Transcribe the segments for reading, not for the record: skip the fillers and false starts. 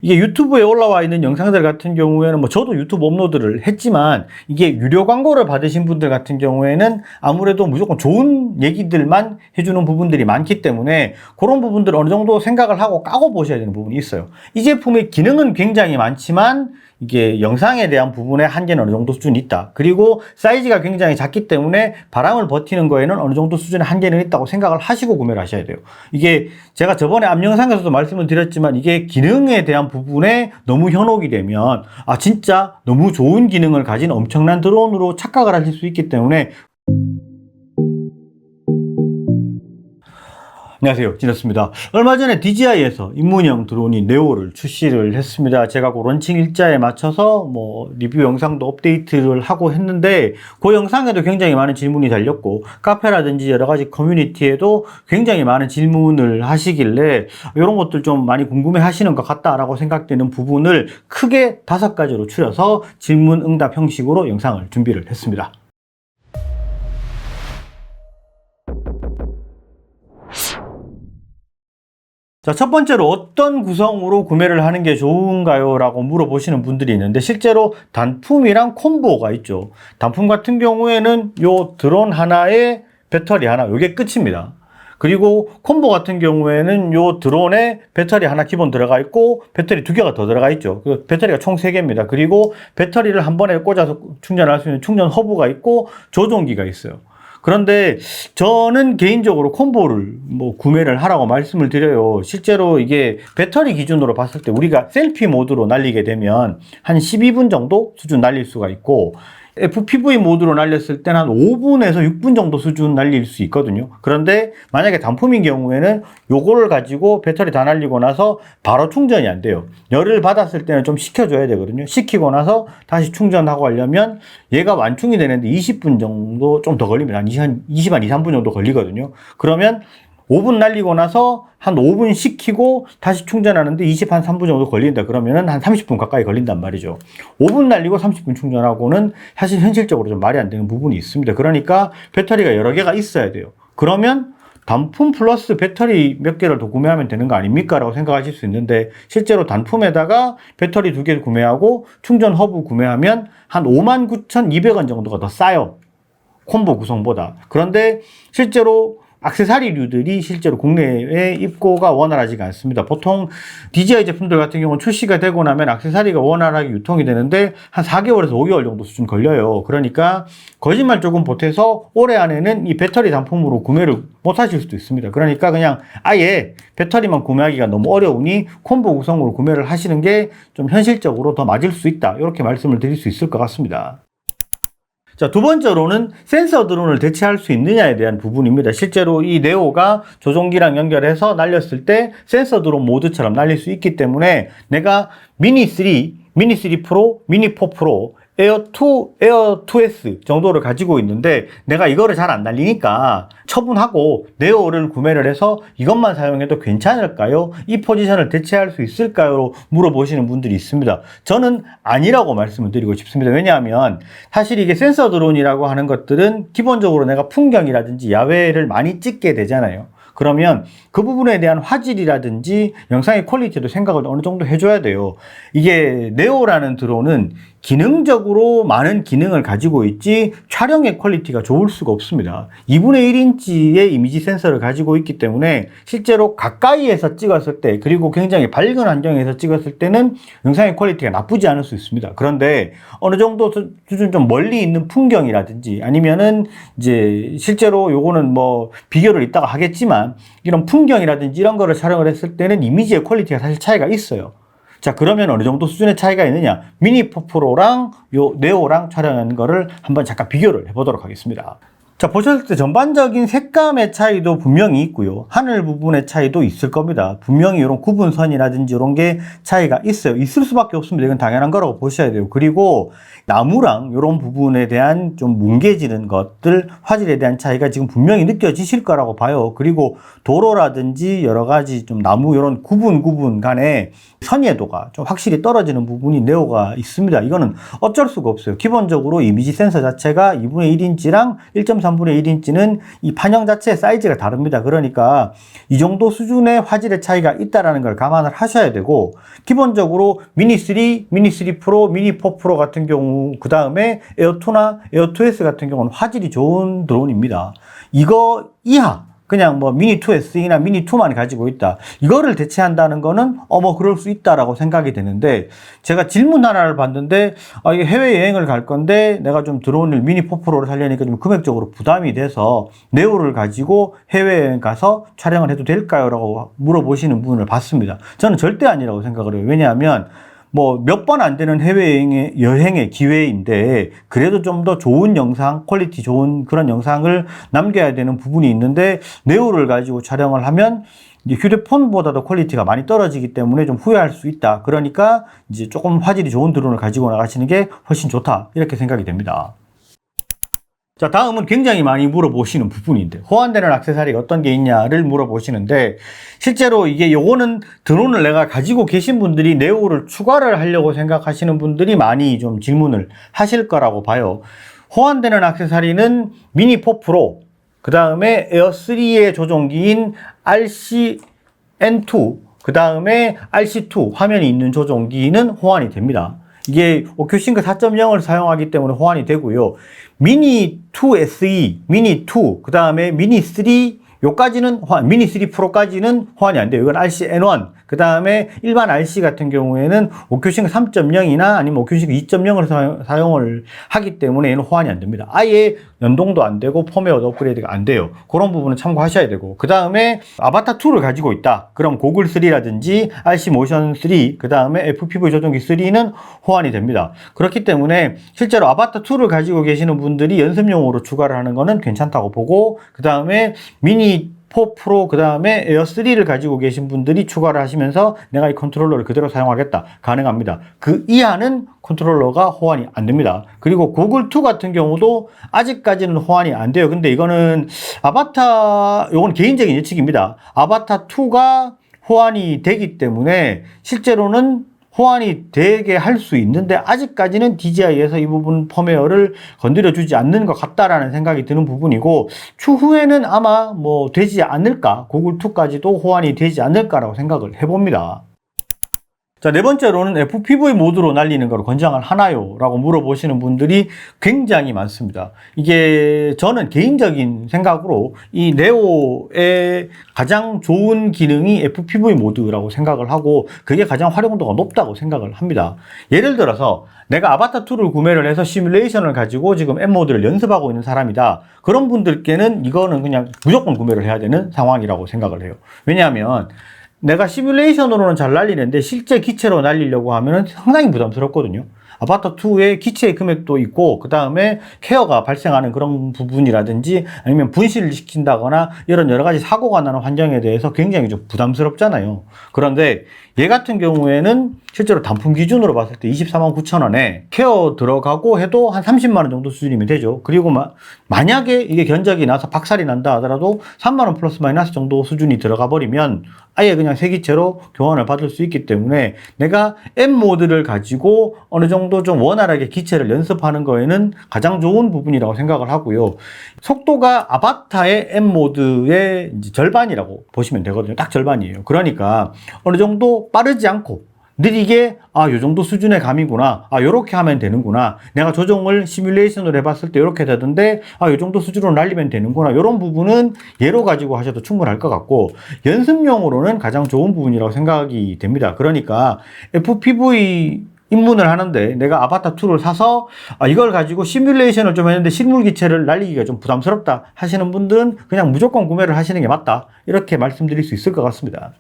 이게 유튜브에 올라와 있는 영상들 같은 경우에는 뭐 저도 유튜브 업로드를 했지만 이게 유료 광고를 받으신 분들 같은 경우에는 아무래도 무조건 좋은 얘기들만 해주는 부분들이 많기 때문에 그런 부분들을 어느 정도 생각을 하고 까고 보셔야 되는 부분이 있어요. 이 제품의 기능은 굉장히 많지만 이게 영상에 대한 부분에 한계는 어느 정도 수준이 있다. 그리고 사이즈가 굉장히 작기 때문에 바람을 버티는 거에는 어느 정도 수준의 한계는 있다고 생각을 하시고 구매를 하셔야 돼요. 이게 제가 저번에 앞 영상에서도 말씀을 드렸지만 이게 기능에 대한 부분에 너무 현혹이 되면 진짜 너무 좋은 기능을 가진 엄청난 드론으로 착각을 하실 수 있기 때문에. 안녕하세요, 진했습니다. 얼마 전에 DJI에서 입문형 드론인 네오를 출시를 했습니다. 제가 그 론칭 일자에 맞춰서 뭐 리뷰 영상도 업데이트를 하고 했는데 그 영상에도 굉장히 많은 질문이 달렸고 카페라든지 여러 가지 커뮤니티에도 굉장히 많은 질문을 하시길래 이런 것들 좀 많이 궁금해 하시는 것 같다라고 생각되는 부분을 크게 5가지로 추려서 질문 응답 형식으로 영상을 준비를 했습니다. 자, 첫 번째로 어떤 구성으로 구매를 하는 게 좋은가요? 라고 물어보시는 분들이 있는데 실제로 단품이랑 콤보가 있죠. 단품 같은 경우에는 요 드론 하나에 배터리 하나, 요게 끝입니다. 그리고 콤보 같은 경우에는 요 드론에 배터리 하나 기본 들어가 있고 배터리 2개가 더 들어가 있죠. 그 배터리가 총 3개입니다. 그리고 배터리를 한 번에 꽂아서 충전할 수 있는 충전 허브가 있고 조종기가 있어요. 그런데 저는 개인적으로 콤보를 구매를 하라고 말씀을 드려요. 실제로 이게 배터리 기준으로 봤을 때 우리가 셀피 모드로 날리게 되면 한 12분 정도 수준 날릴 수가 있고 FPV 모드로 날렸을 때는 한 5분에서 6분 정도 수준 날릴 수 있거든요. 그런데 만약에 단품인 경우에는 요거를 가지고 배터리 다 날리고 나서 바로 충전이 안 돼요. 열을 받았을 때는 좀 식혀줘야 되거든요. 식히고 나서 다시 충전하고 하려면 얘가 완충이 되는데 20분 정도 좀 더 걸립니다. 한 2, 3분 정도 걸리거든요. 그러면 5분 날리고 나서 한 5분 식히고 다시 충전하는데 3분 정도 걸린다. 그러면은 한 30분 가까이 걸린단 말이죠. 5분 날리고 30분 충전하고는 사실 현실적으로 좀 말이 안 되는 부분이 있습니다. 그러니까 배터리가 여러 개가 있어야 돼요. 그러면 단품 플러스 배터리 몇 개를 더 구매하면 되는 거 아닙니까? 라고 생각하실 수 있는데 실제로 단품에다가 배터리 2개 구매하고 충전 허브 구매하면 한 59,200원 정도가 더 싸요. 콤보 구성보다. 그런데 실제로 액세서리류들이 실제로 국내에 입고가 원활하지가 않습니다. 보통 DJI 제품들 같은 경우는 출시가 되고 나면 액세서리가 원활하게 유통이 되는데 한 4개월에서 5개월 정도 수준 걸려요. 그러니까 거짓말 조금 보태서 올해 안에는 이 배터리 단품으로 구매를 못 하실 수도 있습니다. 그러니까 그냥 아예 배터리만 구매하기가 너무 어려우니 콤보 구성으로 구매를 하시는 게 좀 현실적으로 더 맞을 수 있다. 이렇게 말씀을 드릴 수 있을 것 같습니다. 자, 두 번째로는 센서 드론을 대체할 수 있느냐에 대한 부분입니다. 실제로 이 네오가 조종기랑 연결해서 날렸을 때 센서 드론 모드처럼 날릴 수 있기 때문에 내가 미니 3, 미니 3 프로, 미니 4 프로, 에어 2S 정도를 가지고 있는데 내가 이거를 잘 안 날리니까 처분하고 네오를 구매를 해서 이것만 사용해도 괜찮을까요? 이 포지션을 대체할 수 있을까요? 물어보시는 분들이 있습니다. 저는 아니라고 말씀을 드리고 싶습니다. 왜냐하면 사실 이게 센서 드론이라고 하는 것들은 기본적으로 내가 풍경이라든지 야외를 많이 찍게 되잖아요. 그러면 그 부분에 대한 화질이라든지 영상의 퀄리티도 생각을 어느 정도 해줘야 돼요. 이게 네오라는 드론은 기능적으로 많은 기능을 가지고 있지 촬영의 퀄리티가 좋을 수가 없습니다. 2분의 1인치의 이미지 센서를 가지고 있기 때문에 실제로 가까이에서 찍었을 때 그리고 굉장히 밝은 환경에서 찍었을 때는 영상의 퀄리티가 나쁘지 않을 수 있습니다. 그런데 어느 정도 수준 좀 멀리 있는 풍경이라든지 아니면은 이제 실제로 요거는 뭐 비교를 이따가 하겠지만 이런 풍경이라든지 이런 거를 촬영을 했을 때는 이미지의 퀄리티가 사실 차이가 있어요. 자, 그러면 어느 정도 수준의 차이가 있느냐? 미니 4 프로랑 요 네오랑 촬영한 거를 한번 잠깐 비교를 해보도록 하겠습니다. 자, 보셨을 때 전반적인 색감의 차이도 분명히 있고요. 하늘 부분의 차이도 있을 겁니다. 분명히 이런 구분선이라든지 이런 게 차이가 있어요. 있을 수밖에 없습니다. 이건 당연한 거라고 보셔야 돼요. 그리고 나무랑 이런 부분에 대한 좀 뭉개지는 것들, 화질에 대한 차이가 지금 분명히 느껴지실 거라고 봐요. 그리고 도로라든지 여러 가지 좀 나무 이런 구분 간에 선예도가 좀 확실히 떨어지는 부분이 네오가 있습니다. 이거는 어쩔 수가 없어요. 기본적으로 이미지 센서 자체가 2분의 1인치랑 1.3 3분의 1인치는 이 판형 자체의 사이즈가 다릅니다. 그러니까 이 정도 수준의 화질의 차이가 있다는 걸 감안을 하셔야 되고, 기본적으로 미니 3, 미니 3 프로, 미니 4 프로 같은 경우, 그 다음에 에어2나 에어2S 같은 경우는 화질이 좋은 드론입니다. 이거 이하, 그냥 뭐 미니 2SE나 미니 2만 가지고 있다, 이거를 대체한다는 거는 뭐 그럴 수 있다라고 생각이 되는데, 제가 질문 하나를 봤는데 이게 해외여행을 갈 건데 내가 좀 드론을 미니 4 프로를 살려니까 좀 금액적으로 부담이 돼서 네오를 가지고 해외여행 가서 촬영을 해도 될까요? 라고 물어보시는 분을 봤습니다. 저는 절대 아니라고 생각을 해요. 왜냐하면 뭐 몇 번 안 되는 여행의 기회인데, 그래도 좀 더 좋은 영상, 퀄리티 좋은 그런 영상을 남겨야 되는 부분이 있는데, 네오를 가지고 촬영을 하면 이제 휴대폰보다도 퀄리티가 많이 떨어지기 때문에 좀 후회할 수 있다. 그러니까 이제 조금 화질이 좋은 드론을 가지고 나가시는 게 훨씬 좋다, 이렇게 생각이 됩니다. 자, 다음은 굉장히 많이 물어보시는 부분인데, 호환되는 액세서리가 어떤 게 있냐를 물어보시는데, 실제로 이게 요거는 드론을 내가 가지고 계신 분들이 네오를 추가를 하려고 생각하시는 분들이 많이 좀 질문을 하실 거라고 봐요. 호환되는 액세서리는 미니 4 프로, 그 다음에 에어3의 조종기인 RCN2, 그 다음에 RC2 화면이 있는 조종기는 호환이 됩니다. 이게 오큐싱크 4.0을 사용하기 때문에 호환이 되고요. 미니 2 SE, 미니 2, 그 다음에 미니 3, 요까지는 미니 3 프로까지는 호환이 안 돼요. 이건 RCN1. 그 다음에 일반 RC 같은 경우에는 오큐싱크 3.0이나 아니면 오큐싱크 2.0을 사용을 하기 때문에 얘는 호환이 안 됩니다. 아예 연동도 안 되고 펌웨어도 업그레이드가 안 돼요. 그런 부분은 참고하셔야 되고, 그 다음에 아바타 2를 가지고 있다. 그럼 고글 3라든지 RC 모션 3, 그 다음에 FPV 조종기 3는 호환이 됩니다. 그렇기 때문에 실제로 아바타 2를 가지고 계시는 분들이 연습용으로 추가를 하는 거는 괜찮다고 보고, 그 다음에 미니 4 프로, 그 다음에 에어 3를 가지고 계신 분들이 추가를 하시면서 내가 이 컨트롤러를 그대로 사용하겠다, 가능합니다. 그 이하는 컨트롤러가 호환이 안 됩니다. 그리고 고글 2 같은 경우도 아직까지는 호환이 안 돼요. 근데 이거는 요건 개인적인 예측입니다. 아바타 2가 호환이 되기 때문에 실제로는 호환이 되게 할 수 있는데, 아직까지는 DJI에서 이 부분 펌웨어를 건드려주지 않는 것 같다라는 생각이 드는 부분이고, 추후에는 아마 뭐 되지 않을까, 고글2까지도 호환이 되지 않을까라고 생각을 해봅니다. 자, 네 번째로는 FPV 모드로 날리는 걸 권장을 하나요? 라고 물어보시는 분들이 굉장히 많습니다. 이게 저는 개인적인 생각으로 이 네오의 가장 좋은 기능이 FPV 모드라고 생각을 하고, 그게 가장 활용도가 높다고 생각을 합니다. 예를 들어서 내가 아바타 2를 구매를 해서 시뮬레이션을 가지고 지금 M모드를 연습하고 있는 사람이다. 그런 분들께는 이거는 그냥 무조건 구매를 해야 되는 상황이라고 생각을 해요. 왜냐하면 내가 시뮬레이션으로는 잘 날리는데 실제 기체로 날리려고 하면 상당히 부담스럽거든요. 아바타 2의 기체의 금액도 있고, 그 다음에 케어가 발생하는 그런 부분이라든지 아니면 분실을 시킨다거나 이런 여러 가지 사고가 나는 환경에 대해서 굉장히 좀 부담스럽잖아요. 그런데 얘 같은 경우에는 실제로 단품 기준으로 봤을 때 24만 9천 원에 케어 들어가고 해도 한 30만 원 정도 수준이면 되죠. 그리고 만약에 이게 견적이 나서 박살이 난다 하더라도 3만 원 플러스 마이너스 정도 수준이 들어가 버리면 아예 그냥 새 기체로 교환을 받을 수 있기 때문에, 내가 M 모드를 가지고 어느 정도 좀 원활하게 기체를 연습하는 거에는 가장 좋은 부분이라고 생각을 하고요. 속도가 아바타의 M 모드의 이제 절반이라고 보시면 되거든요. 딱 절반이에요. 그러니까 어느 정도 빠르지 않고 느리게, 요 정도 수준의 감이구나, 요렇게 하면 되는구나, 내가 조정을 시뮬레이션으로 해봤을 때 요렇게 되던데 요 정도 수준으로 날리면 되는구나, 요런 부분은 얘로 가지고 하셔도 충분할 것 같고, 연습용으로는 가장 좋은 부분이라고 생각이 됩니다. 그러니까 FPV 입문을 하는데 내가 아바타 2를 사서 이걸 가지고 시뮬레이션을 좀 했는데 실물 기체를 날리기가 좀 부담스럽다 하시는 분들은 그냥 무조건 구매를 하시는 게 맞다, 이렇게 말씀드릴 수 있을 것 같습니다.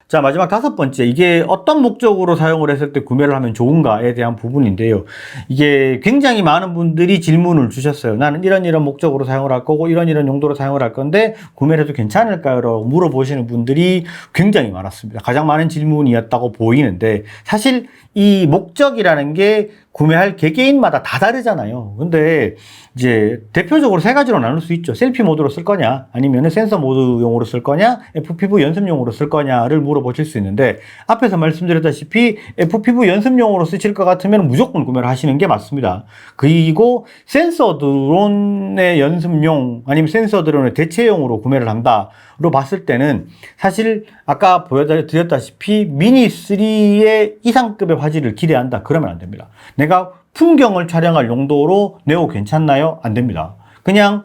자, 마지막 5번째, 이게 어떤 목적으로 사용을 했을 때 구매를 하면 좋은가에 대한 부분인데요. 이게 굉장히 많은 분들이 질문을 주셨어요. 나는 이런 목적으로 사용을 할 거고 이런 용도로 사용을 할 건데 구매를 해도 괜찮을까요? 라고 물어보시는 분들이 굉장히 많았습니다. 가장 많은 질문이었다고 보이는데, 사실 이 목적이라는 게 구매할 개개인마다 다 다르잖아요. 근데 이제 대표적으로 세 가지로 나눌 수 있죠. 셀피 모드로 쓸 거냐, 아니면 센서 모드용으로 쓸 거냐, FPV 연습용으로 쓸 거냐를 물어보실 수 있는데, 앞에서 말씀드렸다시피 FPV 연습용으로 쓰실 것 같으면 무조건 구매를 하시는 게 맞습니다. 그리고 센서 드론의 연습용 아니면 센서 드론의 대체용으로 구매를 한다로 봤을 때는 사실 아까 보여드렸다시피 미니 3의 이상급의 화질을 기대한다 그러면 안 됩니다. 내가 풍경을 촬영할 용도로 네오 괜찮나요? 안 됩니다. 그냥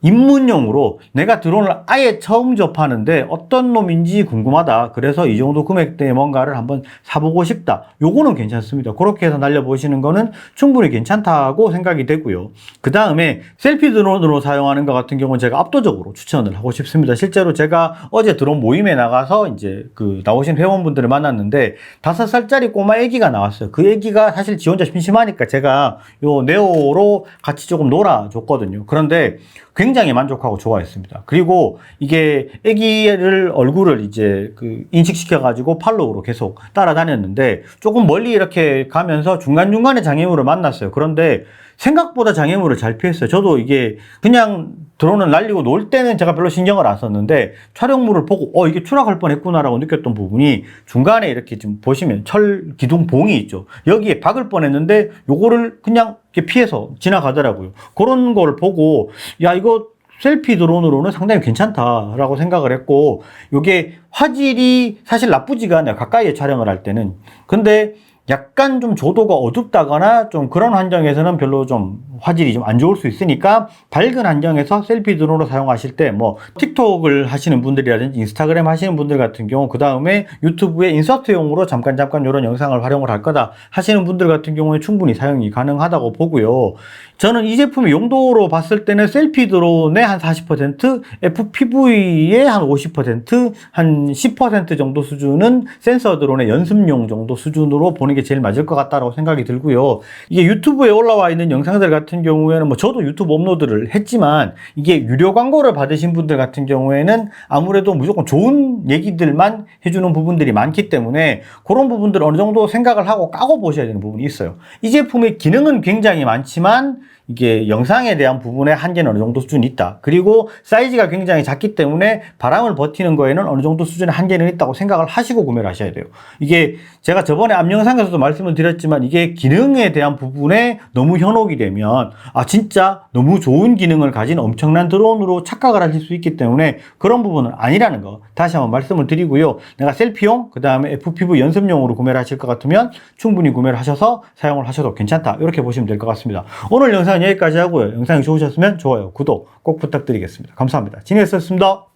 입문용으로 내가 드론을 아예 처음 접하는데 어떤 놈인지 궁금하다. 그래서 이 정도 금액대의 뭔가를 한번 사보고 싶다. 요거는 괜찮습니다. 그렇게 해서 날려보시는 거는 충분히 괜찮다고 생각이 되고요. 그 다음에 셀피 드론으로 사용하는 것 같은 경우는 제가 압도적으로 추천을 하고 싶습니다. 실제로 제가 어제 드론 모임에 나가서 이제 그 나오신 회원분들을 만났는데 5살짜리 꼬마 애기가 나왔어요. 그 애기가 사실 지 혼자 심심하니까 제가 요 네오로 같이 조금 놀아줬거든요. 그런데 굉장히 만족하고 좋아했습니다. 그리고 이게 애기를 얼굴을 이제 그 인식시켜가지고 팔로우로 계속 따라다녔는데 조금 멀리 이렇게 가면서 중간중간에 장애물을 만났어요. 그런데 생각보다 장애물을 잘 피했어요. 저도 이게 그냥 드론을 날리고 놀 때는 제가 별로 신경을 안 썼는데 촬영물을 보고 이게 추락할 뻔했구나라고 느꼈던 부분이 중간에 이렇게 좀 보시면 철 기둥 봉이 있죠. 여기에 박을 뻔했는데 요거를 그냥 이렇게 피해서 지나가더라고요. 그런 걸 보고 야 이거 셀피 드론으로는 상당히 괜찮다라고 생각을 했고, 요게 화질이 사실 나쁘지가 않아요. 가까이에 촬영을 할 때는. 근데 약간 좀 조도가 어둡다거나 좀 그런 환경에서는 별로 좀 화질이 좀 안 좋을 수 있으니까 밝은 환경에서 셀피 드론으로 사용하실 때 뭐 틱톡을 하시는 분들이라든지 인스타그램 하시는 분들 같은 경우, 그 다음에 유튜브에 인서트용으로 잠깐 이런 영상을 활용을 할 거다 하시는 분들 같은 경우에 충분히 사용이 가능하다고 보고요. 저는 이 제품의 용도로 봤을 때는 셀피 드론의 한 40%, FPV의 한 50%, 한 10% 정도 수준은 센서 드론의 연습용 정도 수준으로 보는 게 제일 맞을 것 같다라고 생각이 들고요. 이게 유튜브에 올라와 있는 영상들 같은 경우에는 뭐 저도 유튜브 업로드를 했지만 이게 유료 광고를 받으신 분들 같은 경우에는 아무래도 무조건 좋은 얘기들만 해주는 부분들이 많기 때문에 그런 부분들 어느 정도 생각을 하고 까고 보셔야 되는 부분이 있어요. 이 제품의 기능은 굉장히 많지만 이게 영상에 대한 부분에 한계는 어느 정도 수준이 있다. 그리고 사이즈가 굉장히 작기 때문에 바람을 버티는 거에는 어느 정도 수준의 한계는 있다고 생각을 하시고 구매를 하셔야 돼요. 이게 제가 저번에 앞 영상에서도 말씀을 드렸지만 이게 기능에 대한 부분에 너무 현혹이 되면 진짜 너무 좋은 기능을 가진 엄청난 드론으로 착각을 하실 수 있기 때문에 그런 부분은 아니라는 거 다시 한번 말씀을 드리고요. 내가 셀피용 그 다음에 FPV 연습용으로 구매를 하실 것 같으면 충분히 구매를 하셔서 사용을 하셔도 괜찮다. 이렇게 보시면 될 것 같습니다. 오늘 영상은 여기까지 하고요. 영상이 좋으셨으면 좋아요, 구독 꼭 부탁드리겠습니다. 감사합니다. 진이었습니다.